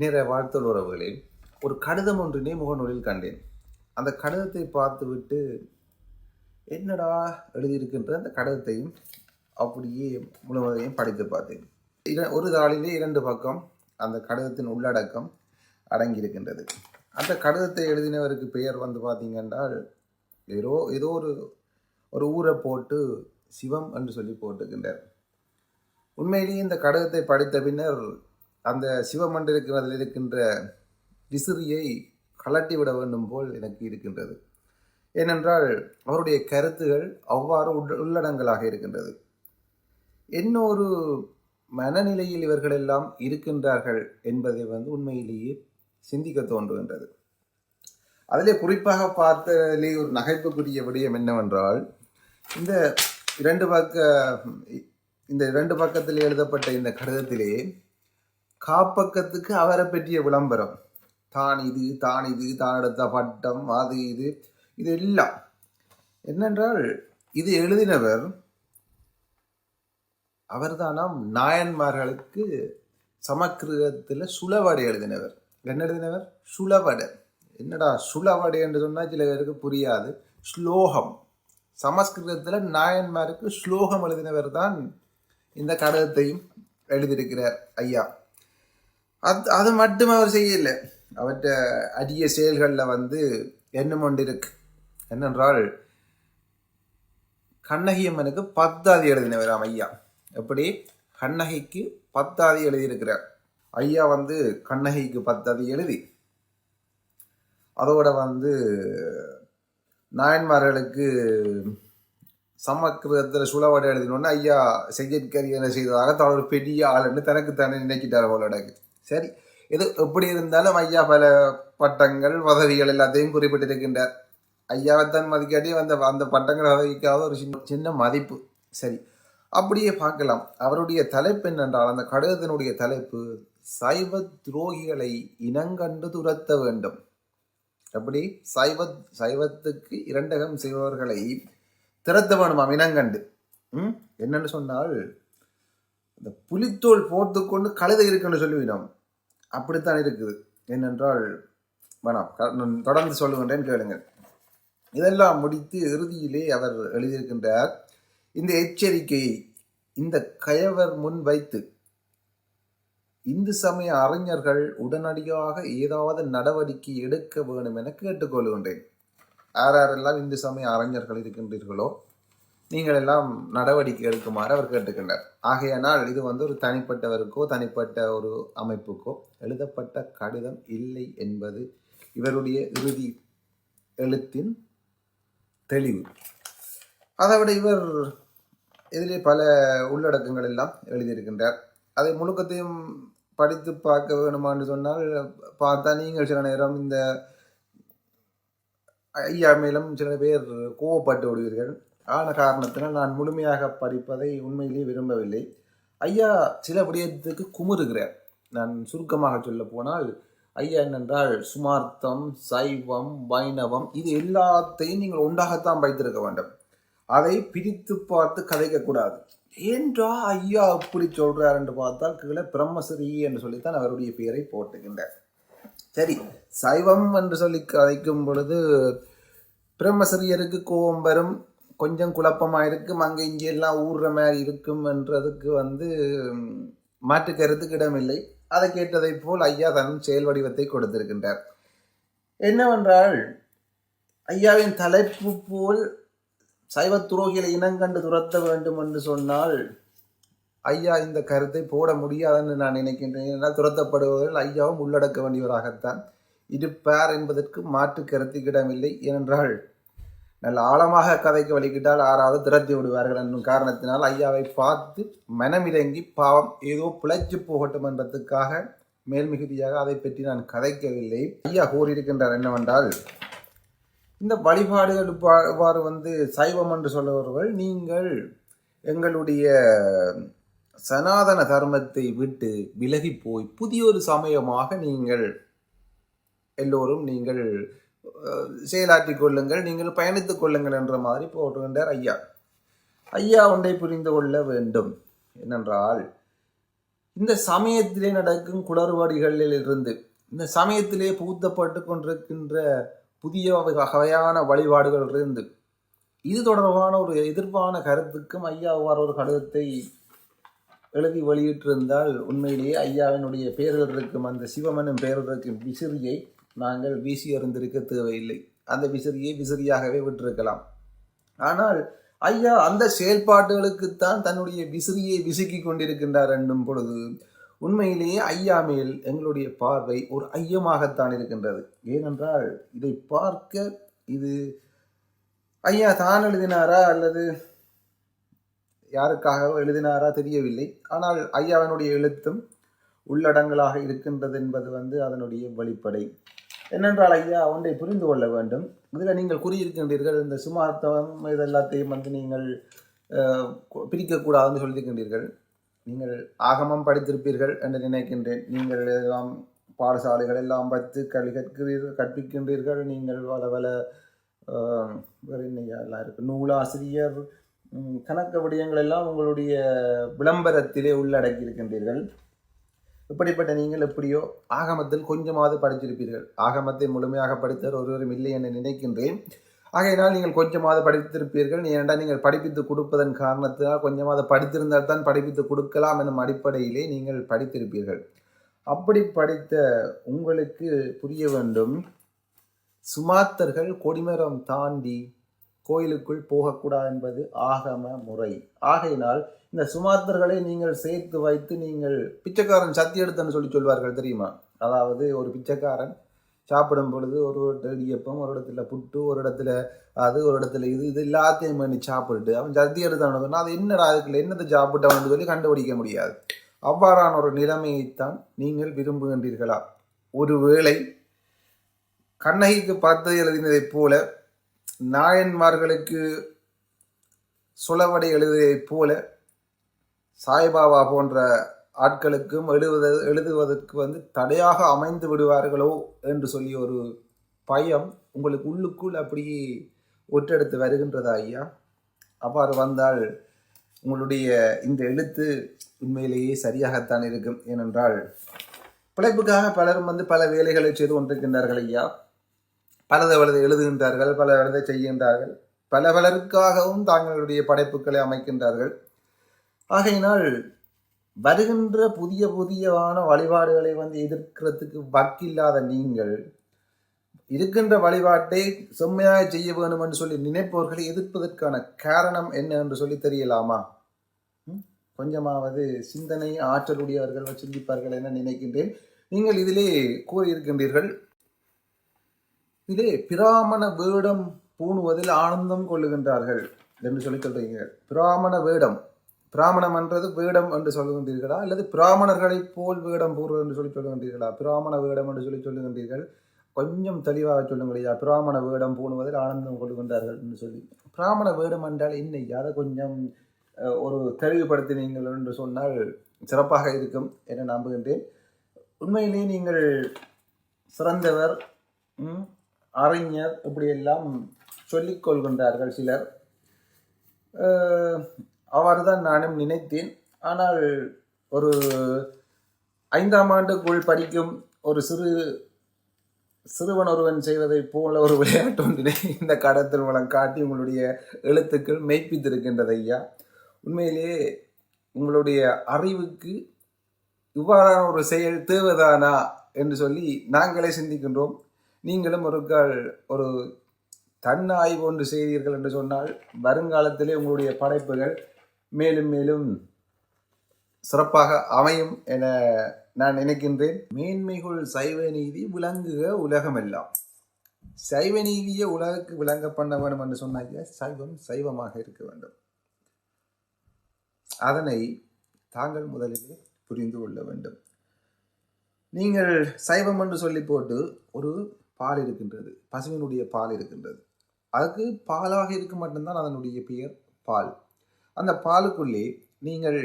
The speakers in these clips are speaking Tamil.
நிறைய வாழ்த்தல் உறவுகளே, ஒரு கடிதம் ஒன்றினை முகநூலில் கண்டேன். அந்த கடிதத்தை பார்த்துவிட்டு என்னடா எழுதியிருக்கின்ற அந்த கடிதத்தையும் அப்படியே முழுவதையும் படித்து பார்த்தேன். ஒரு தாளிலே 2 பக்கம் அந்த கடிதத்தின் உள்ளடக்கம் அடங்கியிருக்கின்றது. அந்த கடிதத்தை எழுதினவருக்கு பெயர் பார்த்தீங்கன்றால் ஏதோ ஏதோ ஒரு ஒரு ஊரை போட்டு சிவம் என்று சொல்லி போட்டுக்கின்றார். உண்மையிலேயே இந்த கடிதத்தை படித்த பின்னர் அந்த சிவமண்டலத்தில் இருக்கின்ற விசிறியை கலட்டி விட வேண்டும் போல் எனக்கு இருக்கின்றது. ஏனென்றால் அவருடைய கருத்துகள் அவ்வாறு உள்ளடங்களாக இருக்கின்றது. இன்னொரு மனநிலையில் இவர்கள் எல்லாம் இருக்கின்றார்கள் என்பதை உண்மையிலேயே சிந்திக்க தோன்றுகின்றது. அதிலே குறிப்பாக பார்த்ததிலே ஒரு நகைப்புக்குரிய விடயம் என்னவென்றால், இந்த இரண்டு பக்கத்தில் எழுதப்பட்ட இந்த கடிதத்திலே காப்பக்கத்துக்கு அவரை பற்றிய விளம்பரம், தான் எடுத்த பட்டம், அது இது எல்லாம் என்னென்றால், இது எழுதினவர் அவர்தானாம் நாயன்மார்களுக்கு சமஸ்கிருதத்தில் சுளவடை எழுதினவர். என்ன எழுதினவர்? சுளவடை. என்னடா சுளவடை என்று சொன்னால் சில பேருக்கு புரியாது. ஸ்லோகம், சமஸ்கிருதத்தில் நாயன்மாருக்கு ஸ்லோகம் எழுதினவர் தான் இந்த கடிதத்தையும் எழுதியிருக்கிறார் ஐயா. அது மட்டும் அவர் செய்யல. அவற்ற அரிய செயல்களில் எண்ணம் ஒன்று இருக்கு. என்னென்றால், கண்ணகி அம்மனுக்கு 10ஆதி எழுதினவராம் ஐயா. எப்படி? கண்ணகிக்கு 10ஆதி எழுதியிருக்கிறார் ஐயா. கண்ணகிக்கு 10ஆதி எழுதி அதோட நாயன்மார்களுக்கு சமஸ்கிருதத்தில் சுளவடை எழுதினோன்னு ஐயா செயற்கரியனை செய்ததாக தான் ஒரு பெரிய ஆளுன்னு தனக்கு தானே நினைக்கிட்டார் போலடக்கு. சரி, இது எப்படி இருந்தாலும் ஐயா பல பட்டங்கள் பதவிகள் எல்லாத்தையும் குறிப்பிட்டிருக்கின்றார். ஐயாவை தான் மதிக்காட்டி அந்த பட்டங்கள் பதவிக்காக ஒரு சின்ன மதிப்பு. சரி, அப்படியே பார்க்கலாம். அவருடைய தலைப்பு என்னென்றால், அந்த கடிதத்தினுடைய தலைப்பு சைவ துரோகிகளை இனங்கண்டு துரத்த வேண்டும். எப்படி? சைவத்துக்கு இரண்டகம் செய்பவர்களை திறத்த வேணுமாம் இனங்கண்டு. என்னன்னு சொன்னால், இந்த புலித்தோல் போட்டுக்கொண்டு கழுதை இருக்குன்னு சொல்லுவினோம். அப்படித்தான் இருக்குது. என்னென்றால், வேணாம், தொடர்ந்து சொல்லுகின்றேன், கேளுங்கள். இதெல்லாம் முடித்து இறுதியிலே அவர் எழுதியிருக்கின்றார், இந்த எச்சரிக்கையை இந்த கயவர் முன் வைத்து இந்து சமய அறிஞர்கள் உடனடியாக ஏதாவது நடவடிக்கை எடுக்க வேண்டும் என கேட்டுக்கொள்கின்றேன். யாரெல்லாம் இந்து சமய அறிஞர்கள் இருக்கின்றீர்களோ நீங்கள் எல்லாம் நடவடிக்கை எடுக்குமாறு அவர் கேட்டுக்கின்றார். ஆகையானால் இது ஒரு தனிப்பட்டவருக்கோ தனிப்பட்ட ஒரு அமைப்புக்கோ எழுதப்பட்ட கடிதம் இல்லை என்பது இவருடைய இறுதி எழுத்தின் தெளிவு. அதைவிட இவர் இதிலே பல உள்ளடக்கங்கள் எல்லாம் எழுதியிருக்கின்றார். அதை முழுக்கத்தையும் படித்து பார்க்க வேணுமான்னு சொன்னால் பார்த்தா நீங்கள் சில நேரம் இந்த ஐயா மேலும் சில பேர் கோவப்பட்டு விடுவீர்கள். ஆன காரணத்தினால் நான் முழுமையாக படிப்பதை உண்மையிலேயே விரும்பவில்லை. ஐயா சில விடயத்துக்கு குமுறுகிறார். நான் சுருக்கமாக சொல்ல போனால், ஐயா என்னென்றால் சுமார்த்தம், சைவம், வைணவம் இது எல்லாத்தையும் நீங்கள் ஒன்றாகத்தான் வைத்திருக்க வேண்டும். அதை பிரித்து பார்த்து கதைக்கக்கூடாது. ஏன்றா ஐயா அப்படி சொல்றார் என்று பார்த்தால் கீழே பிரம்மஸ்ரீ என்று சொல்லித்தான் அவருடைய பெயரை போட்டுகின்றார். சரி, சைவம் என்று சொல்லி கதைக்கும் பொழுது பிரம்மஸ்ரீயருக்கு கோபம் வரும், கொஞ்சம் குழப்பமாக இருக்கும், அங்கே இங்கே எல்லாம் ஊறுற மாதிரி இருக்கும் என்றதுக்கு மாற்று கருத்துக்கு இடமில்லை. அதை கேட்டதை போல் ஐயா தன் செயல் வடிவத்தை கொடுத்திருக்கின்றார். என்னவென்றால், ஐயாவின் தலைப்பு போல் சைவ துரோகிகளை இனங்கண்டு துரத்த வேண்டும் என்று சொன்னால் ஐயா இந்த கருத்தை போட முடியாதுன்னு நான் நினைக்கின்றேன். ஏனென்றால் துரத்தப்படுவதில் ஐயாவும் உள்ளடக்க வேண்டியவராகத்தான் இருப்பார் என்பதற்கு மாற்று கருத்துக்கிடமில்லை. ஏனென்றால் நல்ல ஆழமாக கதைக்கு வலிக்கிட்டால் ஆறாவது திரட்டி விடுவார்கள் என்னும் காரணத்தினால் ஐயாவை பார்த்து மனமிறங்கி பாவம் ஏதோ பிழைச்சு போகட்டும் என்பதற்காக மேல்மிகுதியாக அதை பற்றி நான் கதைக்கவில்லை. ஐயா கூறியிருக்கின்றார் என்னவென்றால், இந்த வழிபாடுகள் இவ்வாறு சைவம் என்று சொல்லுபவர்கள் நீங்கள் எங்களுடைய சனாதன தர்மத்தை விட்டு விலகி போய் புதிய ஒரு சமயமாக நீங்கள் எல்லோரும் நீங்கள் செயலாற்றிக் கொள்ளுங்கள், நீங்கள் பயணித்துக் கொள்ளுங்கள் என்ற மாதிரி போட்டுகின்றார் ஐயா. ஐயா ஒன்றை புரிந்து கொள்ள வேண்டும். என்னென்றால், இந்த சமயத்திலே நடக்கும் குளறுபடிகளில் இருந்து இந்த சமயத்திலே புகுத்தப்பட்டு கொண்டிருக்கின்ற புதிய வகையான வழிபாடுகள் இருந்து இது தொடர்பான ஒரு எதிர்ப்பான கருத்துக்கும் ஐயா ஒரு கடிதத்தை எழுதி வெளியிட்டிருந்தால் உண்மையிலேயே ஐயாவினுடைய பெயர்கள் இருக்கும் அந்த சிவமனும் பெயர்கள் இருக்கும் விசிறியை நாங்கள் வீசி அறிந்திருக்க தேவையில்லை. அந்த விசிறியை விசிறியாகவே விட்டிருக்கலாம். ஆனால் ஐயா அந்த செயல்பாடுகளுக்குத்தான் தன்னுடைய விசிறியை விசுக்கி கொண்டிருக்கின்றார் என்னும் பொழுது உண்மையிலேயே ஐயா மேல் எங்களுடைய பார்வை ஒரு ஐயமாகத்தான் இருக்கின்றது. ஏனென்றால் இதை பார்க்க இது ஐயா தான் எழுதினாரா அல்லது யாருக்காக எழுதினாரா தெரியவில்லை. ஆனால் ஐயாவினுடைய எழுத்தும் உள்ளடங்கலாக இருக்கின்றது என்பது அதனுடைய வெளிப்படை. என்னென்றால் ஐயா ஒன்றை புரிந்து கொள்ள வேண்டும். இதில் நீங்கள் கூறியிருக்கின்றீர்கள் இந்த சுமார்த்தம் இதெல்லாத்தையும் நீங்கள் பிரிக்கக்கூடாதுன்னு சொல்லியிருக்கின்றீர்கள். நீங்கள் ஆகமம் படித்திருப்பீர்கள் என்று நினைக்கின்றேன். நீங்கள் எல்லாம் பாடசாலைகள் எல்லாம் வைத்து கற்பிக்கின்றீர்கள். நீங்கள் பல வேறு எல்லாம் இருக்கு நூலாசிரியர் கணக்கு விடயங்கள் எல்லாம் உங்களுடைய விளம்பரத்திலே உள்ளடக்கி இருக்கின்றீர்கள். இப்படிப்பட்ட நீங்கள் எப்படியோ ஆகமத்தில் கொஞ்சமாவது படித்திருப்பீர்கள். ஆகமத்தை முழுமையாக படித்தவர் ஒருவரும் இல்லை என்று நினைக்கின்றேன். ஆகையினால் நீங்கள் கொஞ்சமாவது படித்திருப்பீர்கள். ஏனென்றால் நீங்கள் படிப்பித்து கொடுப்பதன் காரணத்தினால் கொஞ்சமாவது படித்திருந்தால் தான் படிப்பித்து கொடுக்கலாம் எனும் அடிப்படையிலே நீங்கள் படித்திருப்பீர்கள். அப்படி படித்த உங்களுக்கு புரிய வேண்டும், சுமாத்தர்கள் கொடிமரம் தாண்டி கோயிலுக்குள் போகக்கூடாது என்பது ஆகம முறை. ஆகையினால் இந்த சுமாத்தர்களை நீங்கள் சேர்த்து வைத்து நீங்கள் பிச்சைக்காரன் சத்தி எடுத்தன்னு சொல்வார்கள் தெரியுமா? அதாவது ஒரு பிச்சைக்காரன் சாப்பிடும் பொழுது ஒரு இடியப்பம், ஒரு இடத்துல புட்டு, ஒரு இடத்துல அது, ஒரு இடத்துல இது எல்லாத்தையும் பண்ணி சாப்பிட்டு அவன் சத்தி எடுத்தான்னு சொன்னால் அது என்னடா அதுக்குள்ள என்னத்தை சாப்பிட்டவன்னு சொல்லி கண்டுபிடிக்க முடியாது. அவ்வாறான ஒரு நிலைமையைத்தான் நீங்கள் விரும்புகின்றீர்களா? ஒருவேளை கண்ணகிக்கு பார்த்து எழுதினதைப் போல நாயன்மார்களுக்கு சுளவடை எழுதியதைப் போல சாய்பாபா போன்ற ஆட்களுக்கும் எழுதுவதற்கு தடையாக அமைந்து விடுவார்களோ என்று சொல்லி ஒரு பயம் உங்களுக்கு உள்ளுக்குள் அப்படியே ஒற்றெடுத்து வருகின்றதா ஐயா? அவ்வாறு வந்தால் உங்களுடைய இந்த எழுத்து உண்மையிலேயே சரியாகத்தான் இருக்கும். ஏனென்றால் பிழைப்புக்காக பலரும் பல வேலைகளை செய்து கொண்டிருக்கின்றார்கள் ஐயா. பலதை எழுதுகின்றார்கள், பலதை செய்கின்றார்கள், பலருக்காகவும் தாங்களுடைய படைப்புகளை அமைக்கின்றார்கள். ஆகையினால் வருகின்ற புதியவான வழிபாடுகளை எதிர்க்கிறதுக்கு வக்கில்லாத நீங்கள் இருக்கின்ற வழிபாட்டை செம்மையாக செய்ய வேண்டும் என்று சொல்லி நினைப்பவர்களை எதிர்ப்பதற்கான காரணம் என்ன என்று சொல்லி தெரியலாமா? கொஞ்சமாவது சிந்தனை ஆற்றலுடையவர்கள் சிந்திப்பார்கள் என நினைக்கின்றேன். நீங்கள் இதிலே கூறியிருக்கின்றீர்கள், இதிலே பிராமண வேடம் பூணுவதில் ஆனந்தம் கொள்ளுகின்றார்கள் என்று சொல்லி சொல்றீங்க. பிராமண வேடம், பிராமணம் என்றது வேடம் என்று சொல்லுகின்றீர்களா அல்லது பிராமணர்களை போல் வேடம் பூர்வம் என்று சொல்லி சொல்லுகின்றீர்களா? பிராமண வேடம் என்று சொல்லி சொல்லுகின்றீர்கள். கொஞ்சம் தெளிவாக சொல்லுங்களையா. பிராமண வேடம் பூணுவதில் ஆனந்தம் கொள்ளுகின்றார்கள் என்று சொல்லி பிராமண வேடம் என்றால் என்ன? அதை கொஞ்சம் ஒரு தெளிவுபடுத்தினீங்கள் என்று சொன்னால் சிறப்பாக இருக்கும் என நம்புகின்றேன். உண்மையிலேயே நீங்கள் சிறந்தவர், அறிஞர் இப்படியெல்லாம் சொல்லிக் கொள்கின்றார்கள் சிலர். அவ்வாறு தான் நானும் நினைத்தேன். ஆனால் ஒரு 5ஆம் ஆண்டுக்குள் படிக்கும் ஒரு சிறுவன் ஒருவன் செய்வதை போல ஒரு விளையாட்டு ஒன்றினை இந்த கடத்தல் மூலம் காட்டி உங்களுடைய எழுத்துக்கள் மெய்ப்பித்திருக்கின்றது ஐயா. உண்மையிலேயே உங்களுடைய அறிவுக்கு இவ்வாறான ஒரு செயல் தேவைதானா என்று சொல்லி நாங்களே சிந்திக்கின்றோம். நீங்களும் ஒரு தன்னாய்வு ஒன்று செய்தீர்கள் என்று சொன்னால் வருங்காலத்திலே உங்களுடைய படைப்புகள் மேலும் மேலும் சிறப்பாக அமையும் என நான் நினைக்கின்றேன். மேன்மைகள் சைவ நீதி விளங்குக உலகமெல்லாம். சைவ நீதியை உலகுக்கு விளங்க பண்ண வேண்டும் என்று சொன்னாங்க. சைவம் சைவமாக இருக்க வேண்டும். அதனை தாங்கள் முதலிலே புரிந்து கொள்ள வேண்டும். நீங்கள் சைவம் என்று சொல்லி போட்டு ஒரு பால் இருக்கின்றது, பசுவினுடைய பால் இருக்கின்றது. அதுக்கு பாலாக இருக்க மட்டும்தான் அதனுடைய பெயர் பால். அந்த பாலுக்குள்ளே நீங்கள்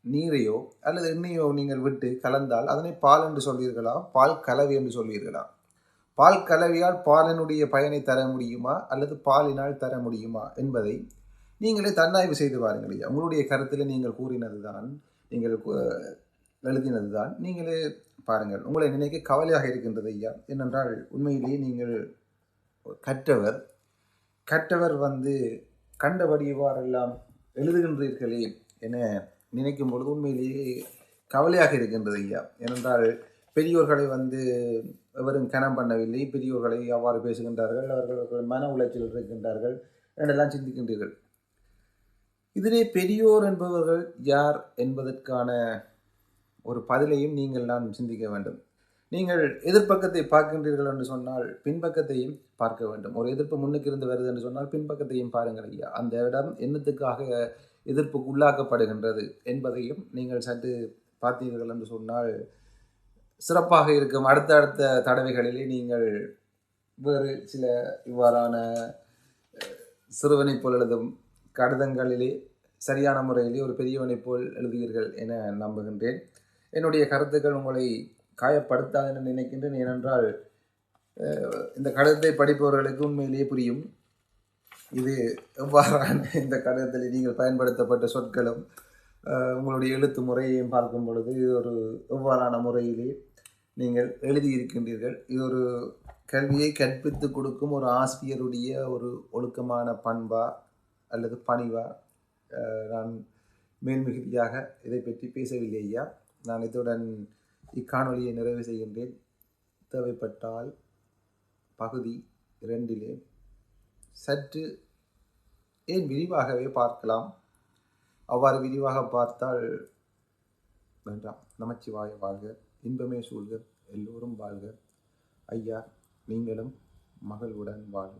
நீரையோ அல்லது எண்ணெயோ நீங்கள் விட்டு கலந்தால் அதனை பால் என்று சொல்வீர்களா, பால் கலவை என்று சொல்வீர்களா? பால் கலவையால் பாலினுடைய பயனை தர முடியுமா அல்லது பாலினால் தர முடியுமா என்பதை நீங்களே தன்னாய்வு செய்து பாருங்கள். உங்களுடைய கருத்தில் நீங்கள் கூறினது தான் நீங்கள் எழுதினது தான். நீங்களே பாருங்கள், உங்களை நினைக்க கவலையாக இருக்கின்றது ஐயா. ஏனென்றால் உண்மையிலேயே நீங்கள் கற்றவர் கற்றவர் கண்டபடி இவ்வாறெல்லாம் எழுதுகின்றீர்களே என நினைக்கும் பொழுது உண்மையிலேயே கவலையாக இருக்கின்றது ஐயா. ஏனென்றால் பெரியோர்களை எவரும் கனம் பண்ணவில்லை, பெரியோர்களை அவ்வாறு பேசுகின்றார்கள், அவர்கள் மன உளைச்சல் இருக்கின்றார்கள் என்றெல்லாம் சிந்திக்கின்றீர்கள். இதிலே பெரியோர் என்பவர்கள் யார் என்பதற்கான ஒரு பதிலையும் நீங்கள் நான் சிந்திக்க வேண்டும். நீங்கள் எதிர்ப்பக்கத்தை பார்க்கின்றீர்கள் என்று சொன்னால் பின்பக்கத்தையும் பார்க்க வேண்டும். ஒரு எதிர்ப்பு முன்னுக்கு இருந்து வருது என்று சொன்னால் பின்பக்கத்தையும் பாருங்கள் ஐயா. அந்த இடம் என்னத்துக்காக எதிர்ப்புக்கு உள்ளாக்கப்படுகின்றது என்பதையும் நீங்கள் சற்று பார்த்தீர்கள் என்று சொன்னால் சிறப்பாக இருக்கும். அடுத்த தடவைகளிலே நீங்கள் வேறு சில இவ்வாறான சிறுவனை போல் எழுதும் கடிதங்களிலே சரியான முறையிலே ஒரு பெரியவனை போல் எழுதுவீர்கள் என நம்புகின்றேன். என்னுடைய கருத்துக்கள் உங்களை காயப்படுத்தாது என நினைக்கின்றேன். ஏனென்றால் இந்த கடிதத்தை படிப்பவர்களுக்கு உண்மையிலேயே புரியும் இது எவ்வாறான இந்த கடிதத்தில் நீங்கள் பயன்படுத்தப்பட்ட சொற்களும் உங்களுடைய எழுத்து முறையையும் பார்க்கும் பொழுது இது ஒரு எவ்வாறான முறையிலே நீங்கள் எழுதியிருக்கின்றீர்கள். இது ஒரு கல்வியை கற்பித்து கொடுக்கும் ஒரு ஆசிரியருடைய ஒரு ஒழுக்கமான பண்பா அல்லது பணிவா? நான் மேல்மிகுதியாக இதை பற்றி பேசவில்லை ஐயா. நான் இத்துடன் இக்காணொலியை நிறைவு செய்கின்றேன். தேவைப்பட்டால் பகுதி 2 சற்று ஏன் விரிவாகவே பார்க்கலாம். அவ்வாறு விரிவாக பார்த்தால் வேண்டாம். நமச்சிவாய வாழ்க, இன்பமே சூழ்க, எல்லோரும் வாழ்க. ஐயா நீங்களும் மகளுடன் வாழ்க.